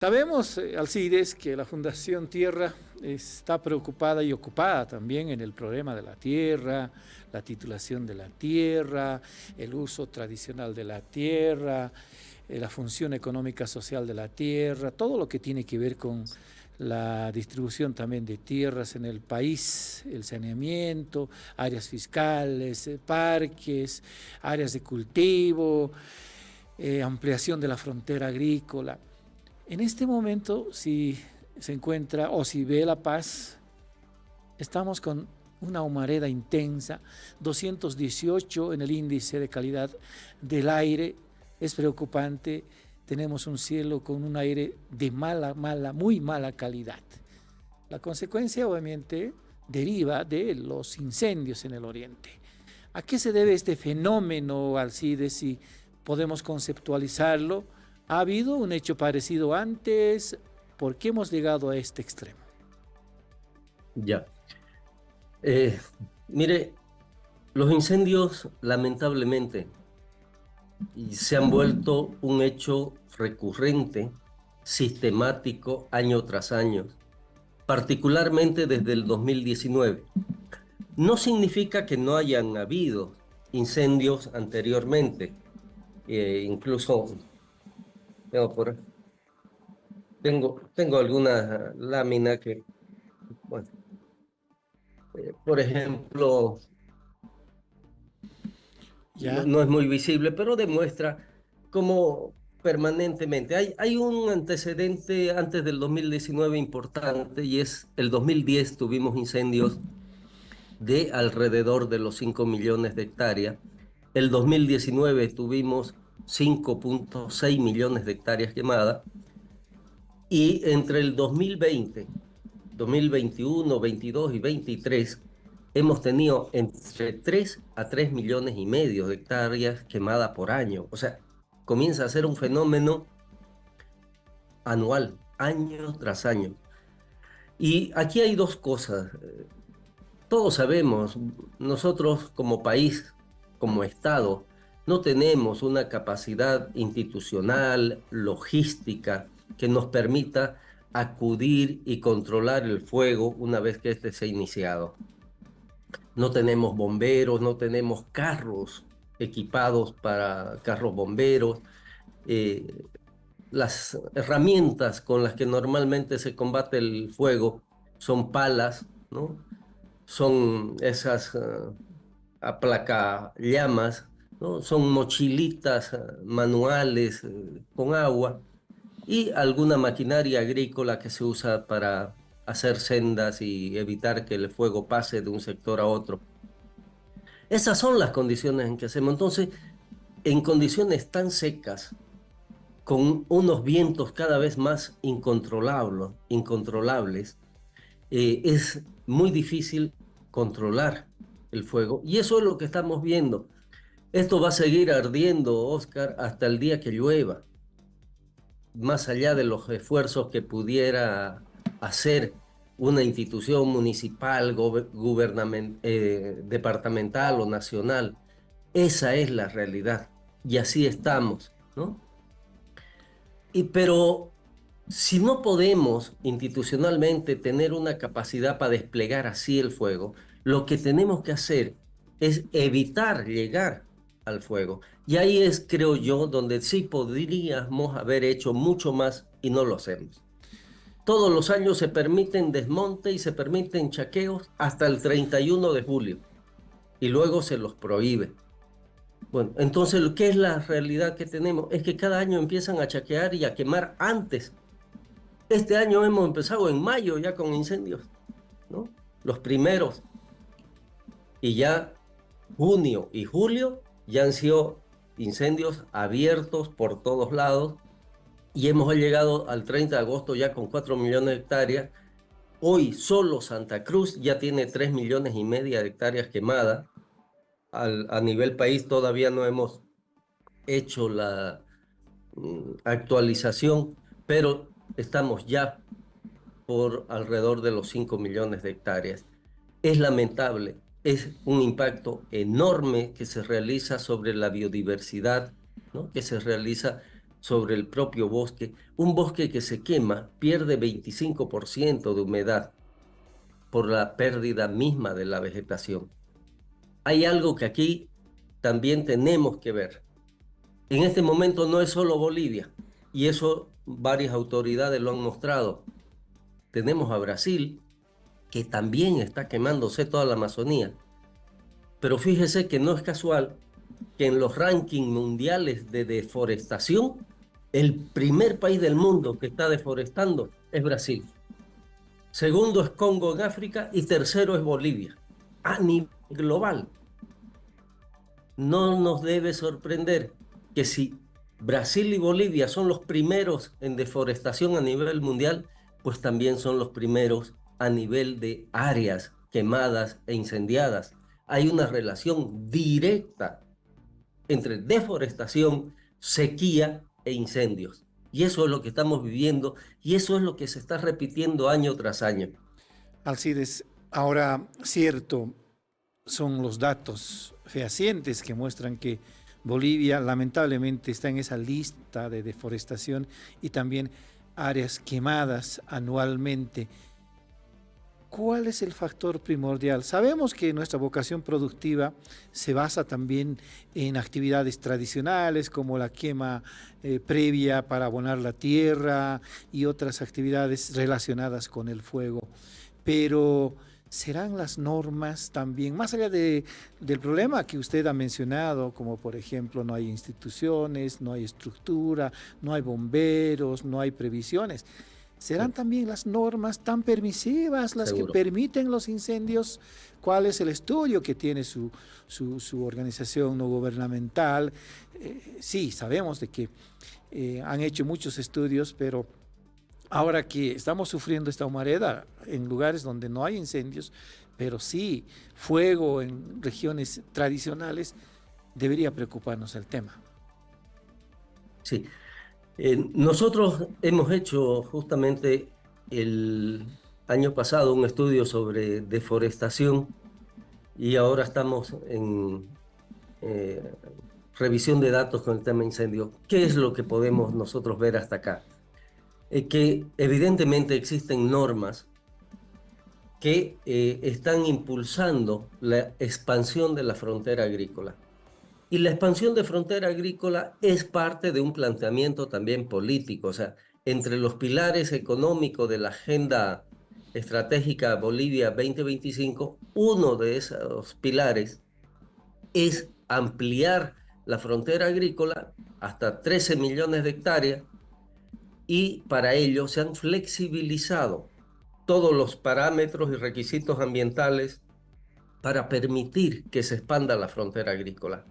Sabemos, Alcides, que la Fundación Tierra está preocupada y ocupada también en el problema de la tierra, la titulación de la tierra, el uso tradicional de la tierra, la función económica social de la tierra, todo lo que tiene que ver con la distribución también de tierras en el país, el saneamiento, áreas fiscales, parques, áreas de cultivo, ampliación de la frontera agrícola. En este momento, si se encuentra o si ve La Paz, estamos con una humareda intensa, 218 en el índice de calidad del aire, es preocupante, tenemos un cielo con un aire de muy mala calidad. La consecuencia obviamente deriva de los incendios en el oriente. ¿A qué se debe este fenómeno, Alcides, si podemos conceptualizarlo? ¿Ha habido un hecho parecido antes? ¿Por qué hemos llegado a este extremo? Ya. Eh, Mire, los incendios lamentablemente se han vuelto un hecho recurrente, sistemático, año tras año, particularmente desde el 2019. No significa que no hayan habido incendios anteriormente. Incluso tengo, tengo alguna lámina que, bueno, por ejemplo, no, ¿Ya? no es muy visible, pero demuestra cómo permanentemente hay un antecedente antes del 2019 importante y es el 2010 tuvimos incendios de alrededor de los 5 millones de hectáreas. El 2019 tuvimos 5,6 millones de hectáreas quemadas y entre el 2020, 2021, 22 y 23 hemos tenido entre 3 a 3 millones y medio de hectáreas quemadas por año. O sea, comienza a ser un fenómeno anual, año tras año. Y aquí hay dos cosas. Todos sabemos, nosotros como país, como Estado, no tenemos una capacidad institucional, logística, que nos permita acudir y controlar el fuego una vez que éste se ha iniciado. No tenemos bomberos, no tenemos carros equipados para carros bomberos. Eh, las herramientas con las que normalmente se combate el fuego son palas, ¿no? Son esas aplacallamas, ¿no? Son mochilitas manuales con agua y alguna maquinaria agrícola que se usa para hacer sendas y evitar que el fuego pase de un sector a otro. Esas son las condiciones en que hacemos. Entonces, en condiciones tan secas, con unos vientos cada vez más incontrolables, es muy difícil controlar el fuego. Y eso es lo que estamos viendo. Esto va a seguir ardiendo, Oscar, hasta el día que llueva, más allá de los esfuerzos que pudiera hacer una institución municipal, departamental o nacional. Esa es la realidad y así estamos, ¿no? Pero si no podemos institucionalmente tener una capacidad para desplegar así el fuego, lo que tenemos que hacer es evitar llegar al fuego. Y ahí es, creo yo, donde sí podríamos haber hecho mucho más y no lo hacemos. Todos los años se permiten desmonte y se permiten chaqueos hasta el 31 de julio y luego se los prohíbe. Bueno, entonces, ¿qué es la realidad que tenemos? Es que cada año empiezan a chaquear y a quemar antes. Este año hemos empezado en mayo ya con incendios, ¿no? Los primeros. Y ya junio y julio ya han sido incendios abiertos por todos lados y hemos llegado al 30 de agosto ya con 4 millones de hectáreas. Hoy solo Santa Cruz ya tiene 3 millones y media de hectáreas quemadas. A nivel país todavía no hemos hecho la actualización, pero estamos ya por alrededor de los 5 millones de hectáreas. Es lamentable, es un impacto enorme que se realiza sobre la biodiversidad, ¿no? Que se realiza sobre el propio bosque. Un bosque que se quema pierde 25% de humedad por la pérdida misma de la vegetación. Hay algo que aquí también tenemos que ver. En este momento no es solo Bolivia, y eso varias autoridades lo han mostrado. Tenemos a Brasil, que también está quemándose toda la Amazonía. Pero fíjese que no es casual que en los rankings mundiales de deforestación, el primer país del mundo que está deforestando es Brasil. Segundo es Congo en África y tercero es Bolivia. A nivel global, no nos debe sorprender que si Brasil y Bolivia son los primeros en deforestación a nivel mundial, pues también son los primeros a nivel de áreas quemadas e incendiadas. Hay una relación directa entre deforestación, sequía e incendios. Y eso es lo que estamos viviendo y eso es lo que se está repitiendo año tras año. Alcides, ahora cierto, son los datos fehacientes que muestran que Bolivia lamentablemente está en esa lista de deforestación y también áreas quemadas anualmente. ¿Cuál es el factor primordial? Sabemos que nuestra vocación productiva se basa también en actividades tradicionales como la quema previa para abonar la tierra y otras actividades relacionadas con el fuego. Pero ¿serán las normas también, más allá del problema que usted ha mencionado, como por ejemplo no hay instituciones, no hay estructura, no hay bomberos, no hay previsiones? ¿Serán Sí, también las normas tan permisivas las que seguro. permiten los incendios? ¿Cuál es el estudio que tiene su organización no gubernamental? Sí, sabemos de que han hecho muchos estudios, pero ahora que estamos sufriendo esta humareda en lugares donde no hay incendios, pero sí fuego en regiones tradicionales, debería preocuparnos el tema. Sí. Nosotros hemos hecho justamente el año pasado un estudio sobre deforestación y ahora estamos en eh, revisión de datos con el tema incendio. ¿Qué es lo que podemos nosotros ver hasta acá? Que evidentemente existen normas que están impulsando la expansión de la frontera agrícola. Y la expansión de frontera agrícola es parte de un planteamiento también político, o sea, entre los pilares económicos de la Agenda Estratégica Bolivia 2025, uno de esos pilares es ampliar la frontera agrícola hasta 13 millones de hectáreas y para ello se han flexibilizado todos los parámetros y requisitos ambientales para permitir que se expanda la frontera agrícola.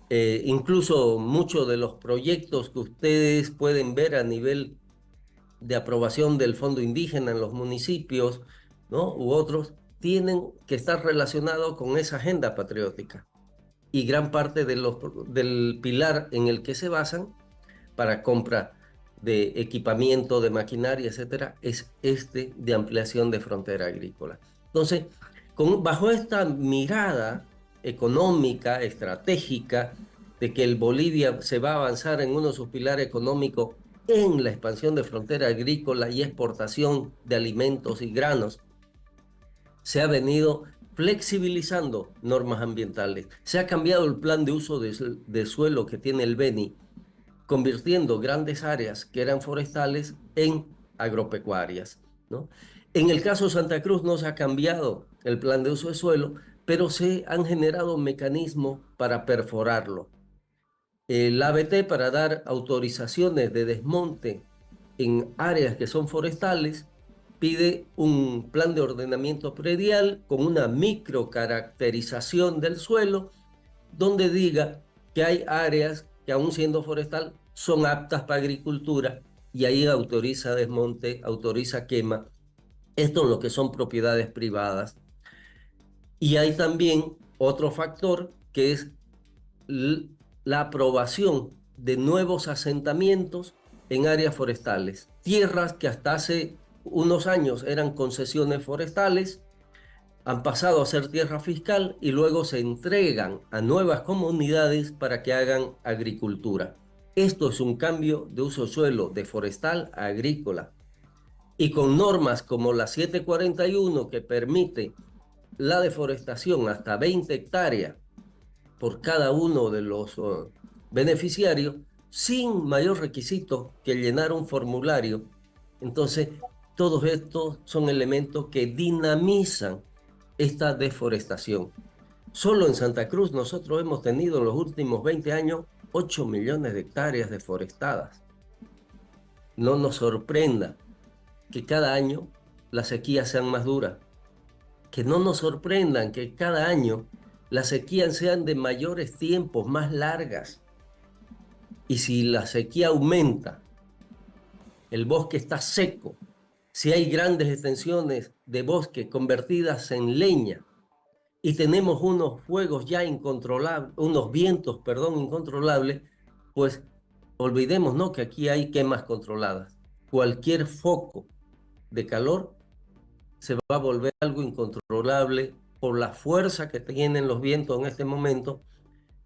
Incluso muchos de los proyectos que ustedes pueden ver a nivel de aprobación del Fondo Indígena en los municipios, ¿no? U otros, tienen que estar relacionados con esa agenda patriótica. Y gran parte del pilar en el que se basan para compra de equipamiento, de maquinaria, etcétera, es este de ampliación de frontera agrícola. Entonces, bajo esta mirada económica, estratégica, de que el Bolivia se va a avanzar en uno de sus pilares económicos en la expansión de frontera agrícola y exportación de alimentos y granos, se ha venido flexibilizando normas ambientales. Se ha cambiado el plan de uso de suelo que tiene el Beni, convirtiendo grandes áreas que eran forestales en agropecuarias, ¿no? En el caso de Santa Cruz no se ha cambiado el plan de uso de suelo, pero se han generado mecanismos para perforarlo. El ABT para dar autorizaciones de desmonte en áreas que son forestales pide un plan de ordenamiento predial con una microcaracterización del suelo donde diga que hay áreas que aún siendo forestal son aptas para agricultura y ahí autoriza desmonte, autoriza quema. Esto en lo que son propiedades privadas. Y hay también otro factor que es la aprobación de nuevos asentamientos en áreas forestales. Tierras que hasta hace unos años eran concesiones forestales han pasado a ser tierra fiscal y luego se entregan a nuevas comunidades para que hagan agricultura. Esto es un cambio de uso de suelo de forestal a agrícola. Y con normas como la 741 que permite la deforestación hasta 20 hectáreas por cada uno de los beneficiarios, sin mayor requisito que llenar un formulario. Entonces, todos estos son elementos que dinamizan esta deforestación. Solo en Santa Cruz nosotros hemos tenido en los últimos 20 años 8 millones de hectáreas deforestadas. No nos sorprenda que cada año las sequías sean más duras, que no nos sorprendan que cada año las sequías sean de mayores tiempos, más largas. Y si la sequía aumenta, el bosque está seco, si hay grandes extensiones de bosque convertidas en leña y tenemos unos fuegos ya incontrolables, unos vientos, perdón, incontrolables, pues olvidemos, ¿no?, que aquí hay quemas controladas. Cualquier foco de calor se va a volver algo incontrolable por la fuerza que tienen los vientos en este momento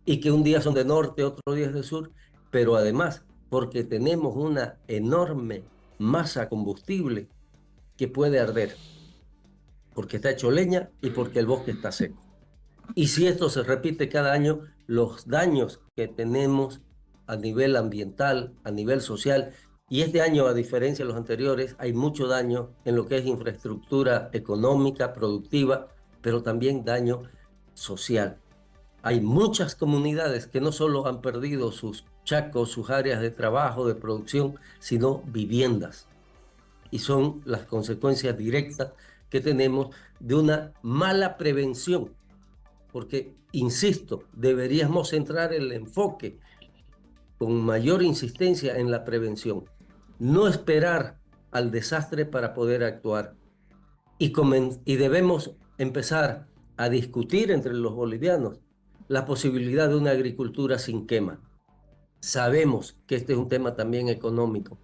y que un día son de norte, otro día es de sur, pero además porque tenemos una enorme masa combustible que puede arder, porque está hecho leña y porque el bosque está seco. Y si esto se repite cada año, los daños que tenemos a nivel ambiental, a nivel social, y este año, a diferencia de los anteriores, hay mucho daño en lo que es infraestructura económica, productiva, pero también daño social. Hay muchas comunidades que no solo han perdido sus chacos, sus áreas de trabajo, de producción, sino viviendas. Y son las consecuencias directas que tenemos de una mala prevención porque, insisto, deberíamos centrar el enfoque con mayor insistencia en la prevención, no esperar al desastre para poder actuar. Y debemos empezar a discutir entre los bolivianos la posibilidad de una agricultura sin quema. Sabemos que este es un tema también económico,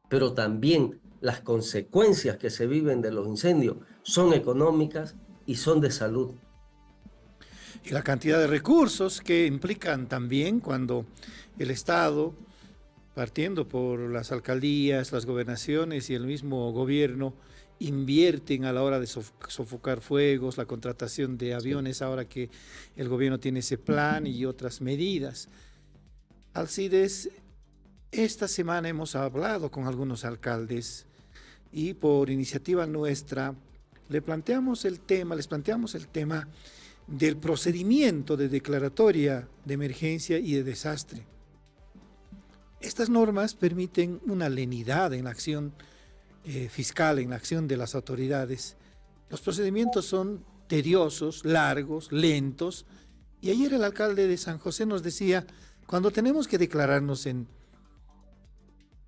pero también las consecuencias que se viven de los incendios son económicas y son de salud. Y la cantidad de recursos que implican también cuando el Estado, partiendo por las alcaldías, las gobernaciones y el mismo gobierno, invierten a la hora de sofocar fuegos, la contratación de aviones, ahora que el gobierno tiene ese plan y otras medidas. Alcides, esta semana hemos hablado con algunos alcaldes y por iniciativa nuestra les planteamos el tema del procedimiento de declaratoria de emergencia y de desastre. Estas normas permiten una lenidad en la acción fiscal, en la acción de las autoridades. Los procedimientos son tediosos, largos, lentos, y ayer el alcalde de San José nos decía, cuando tenemos que declararnos en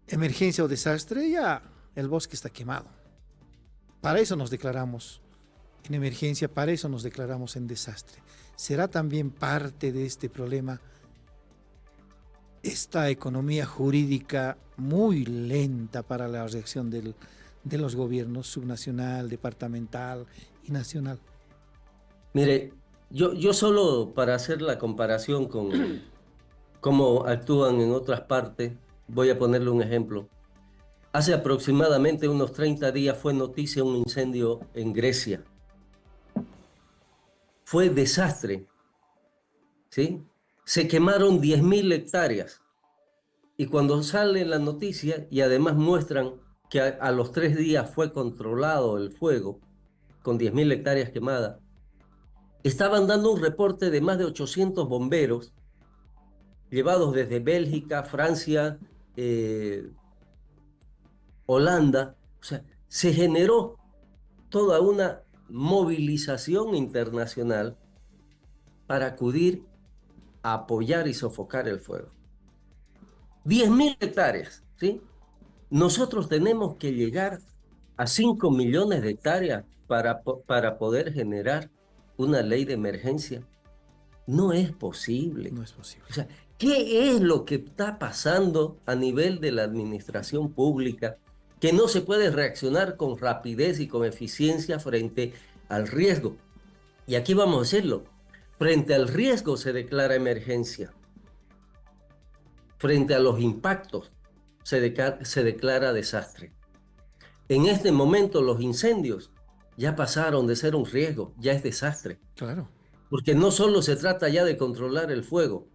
emergencia o desastre, ya el bosque está quemado. Para eso nos declaramos en emergencia, para eso nos declaramos en desastre. ¿Será también parte de este problema esta economía jurídica muy lenta para la reacción de los gobiernos subnacional, departamental y nacional? Mire, yo solo para hacer la comparación con cómo actúan en otras partes, voy a ponerle un ejemplo. Hace aproximadamente unos 30 días fue noticia un incendio en Grecia. Fue desastre, ¿sí? Se quemaron 10.000 hectáreas. Y cuando sale la noticia y además muestran que a los 3 días fue controlado el fuego con 10.000 hectáreas quemadas, estaban dando un reporte de más de 800 bomberos llevados desde Bélgica, Francia, Holanda. O sea, se generó toda una movilización internacional para acudir a apoyar y sofocar el fuego. 10.000 hectáreas, ¿sí? Nosotros tenemos que llegar a 5 millones de hectáreas para poder generar una ley de emergencia. No es posible. No es posible. O sea, ¿qué es lo que está pasando a nivel de la administración pública que no se puede reaccionar con rapidez y con eficiencia frente al riesgo? Y aquí vamos a decirlo, frente al riesgo se declara emergencia. frente a los impactos se declara desastre. En este momento los incendios ya pasaron de ser un riesgo, ya es desastre. Claro. Porque no solo se trata ya de controlar el fuego,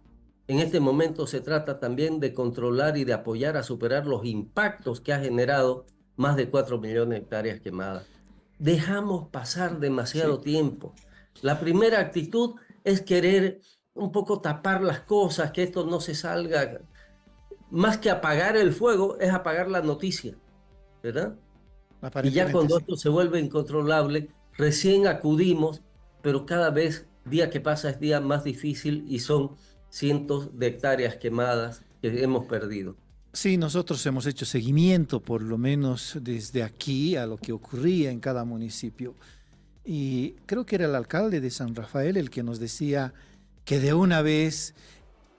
en este momento se trata también de controlar y de apoyar a superar los impactos que ha generado más de 4 millones de hectáreas quemadas. Dejamos pasar Sí. demasiado tiempo. La primera actitud es querer un poco tapar las cosas, que esto no se salga. Más que apagar el fuego, es apagar la noticia, ¿verdad? Y ya Aparentemente cuando sí. esto se vuelve incontrolable, recién acudimos, pero cada vez, día que pasa, es día más difícil y son cientos de hectáreas quemadas que hemos perdido. Sí, nosotros hemos hecho seguimiento, por lo menos desde aquí, a lo que ocurría en cada municipio. Y creo que era el alcalde de San Rafael el que nos decía que de una vez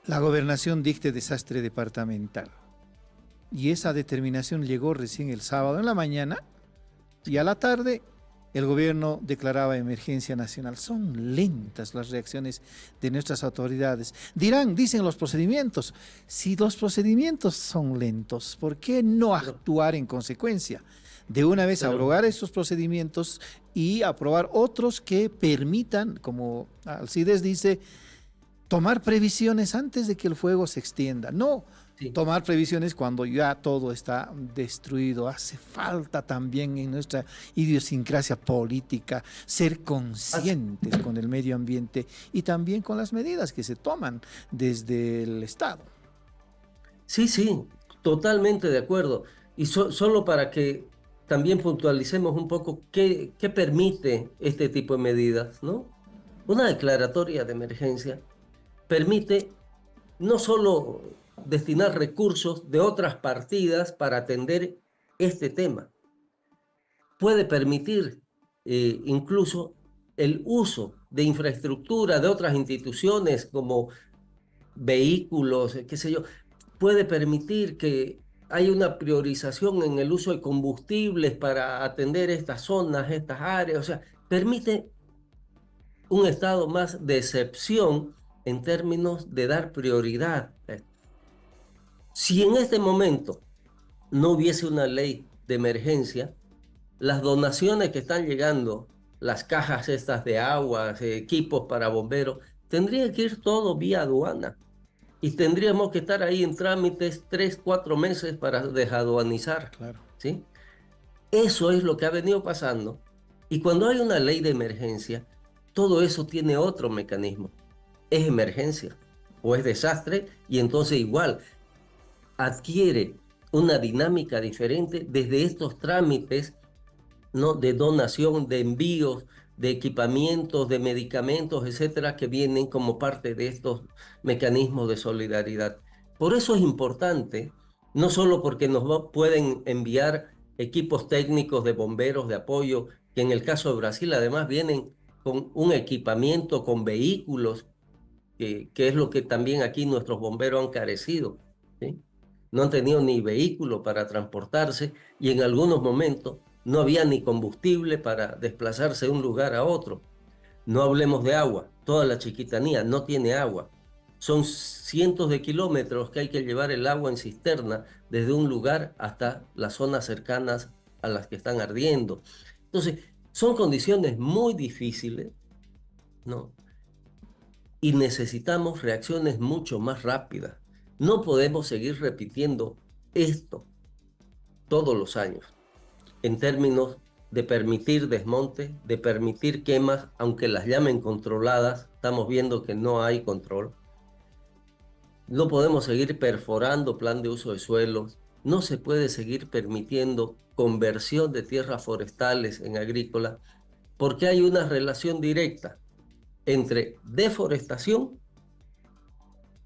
la gobernación dicte desastre departamental. Y esa determinación llegó recién el sábado en la mañana y a la tarde el gobierno declaraba emergencia nacional. Son lentas las reacciones de nuestras autoridades. Dirán, dicen los procedimientos. Si los procedimientos son lentos, ¿por qué no Pero, actuar en consecuencia? De una vez pero abrogar esos procedimientos y aprobar otros que permitan, como Alcides dice, tomar previsiones antes de que el fuego se extienda. No sí, tomar previsiones cuando ya todo está destruido. Hace falta también en nuestra idiosincrasia política ser as- conscientes con el medio ambiente y también con las medidas que se toman desde el Estado. sí, sí, totalmente de acuerdo. Y solo para que también puntualicemos un poco qué permite este tipo de medidas, ¿no? Una declaratoria de emergencia permite no solo destinar recursos de otras partidas para atender este tema, puede permitir incluso el uso de infraestructura de otras instituciones como vehículos, qué sé yo, puede permitir que haya una priorización en el uso de combustibles para atender estas zonas, estas áreas, o sea, permite un estado más de excepción en términos de dar prioridad. Si en este momento no hubiese una ley de emergencia, las donaciones que están llegando, las cajas estas de agua, equipos para bomberos, tendría que ir todo vía aduana y tendríamos que estar ahí en trámites 3, 4 meses para desaduanizar, Claro. ¿sí? Eso es lo que ha venido pasando. Y cuando hay una ley de emergencia, todo eso tiene otro mecanismo. Es emergencia o es desastre y entonces igual adquiere una dinámica diferente desde estos trámites, ¿no? De donación, de envíos, de equipamientos, de medicamentos, etcétera, que vienen como parte de estos mecanismos de solidaridad. Por eso es importante, no solo porque pueden enviar equipos técnicos de bomberos de apoyo, que en el caso de Brasil además vienen con un equipamiento, con vehículos, que es lo que también aquí nuestros bomberos han carecido, ¿sí? No han tenido ni vehículo para transportarse y en algunos momentos no había ni combustible para desplazarse de un lugar a otro. No hablemos de agua, toda la Chiquitanía no tiene agua. Son cientos de kilómetros que hay que llevar el agua en cisterna desde un lugar hasta las zonas cercanas a las que están ardiendo. Entonces, son condiciones muy difíciles, ¿no? Y necesitamos reacciones mucho más rápidas. No podemos seguir repitiendo esto todos los años en términos de permitir desmonte, de permitir quemas, aunque las llamen controladas, estamos viendo que no hay control. No podemos seguir perforando plan de uso de suelos, no se puede seguir permitiendo conversión de tierras forestales en agrícola, porque hay una relación directa entre deforestación,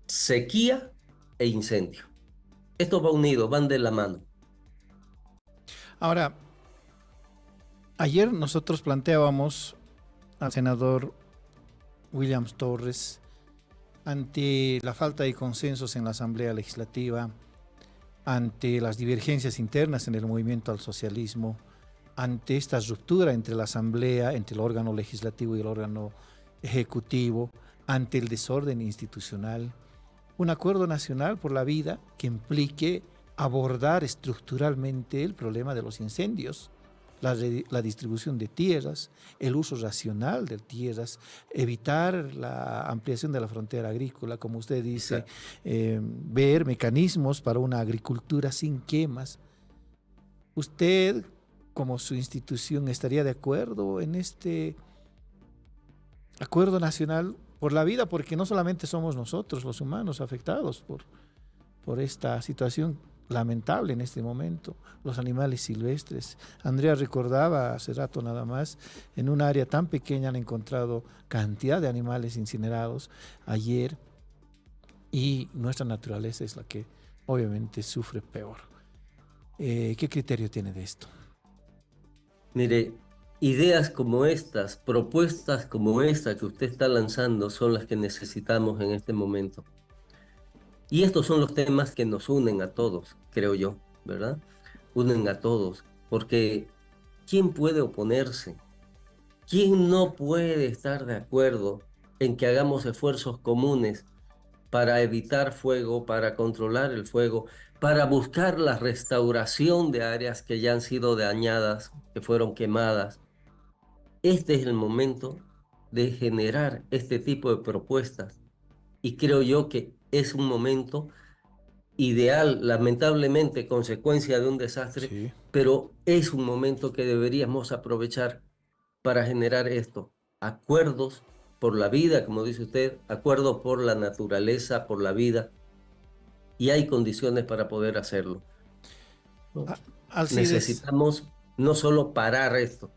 sequía e incendio. Esto va unido, van de la mano. Ahora, ayer nosotros planteábamos al senador Williams Torres ante la falta de consensos en la Asamblea Legislativa, ante las divergencias internas en el movimiento al socialismo, ante esta ruptura entre la Asamblea, entre el órgano legislativo y el órgano ejecutivo, ante el desorden institucional, un acuerdo nacional por la vida que implique abordar estructuralmente el problema de los incendios, la distribución de tierras, el uso racional de tierras, evitar la ampliación de la frontera agrícola, como usted dice, Exacto. ver mecanismos para una agricultura sin quemas. ¿Usted, como su institución, estaría de acuerdo en este acuerdo nacional por la vida? Porque no solamente somos nosotros los humanos afectados por esta situación lamentable en este momento, los animales silvestres. Andrea recordaba hace rato nada más, en un área tan pequeña han encontrado cantidad de animales incinerados ayer, y nuestra naturaleza es la que obviamente sufre peor. ¿Qué criterio tiene de esto? Mire, ideas como estas, propuestas como esta que usted está lanzando son las que necesitamos en este momento. Y estos son los temas que nos unen a todos, creo yo, ¿verdad? Unen a todos, porque ¿quién puede oponerse? ¿Quién no puede estar de acuerdo en que hagamos esfuerzos comunes para evitar fuego, para controlar el fuego, para buscar la restauración de áreas que ya han sido dañadas, que fueron quemadas? Este es el momento de generar este tipo de propuestas y creo yo que es un momento ideal, lamentablemente consecuencia de un desastre, Sí. pero es un momento que deberíamos aprovechar para generar esto, acuerdos por la vida, como dice usted, acuerdos por la naturaleza, por la vida, y hay condiciones para poder hacerlo, ¿no? Alcides, Necesitamos no solo parar esto,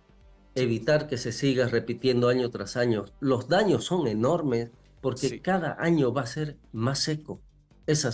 evitar que se siga repitiendo año tras año. Los daños son enormes porque sí. cada año va a ser más seco. Esas son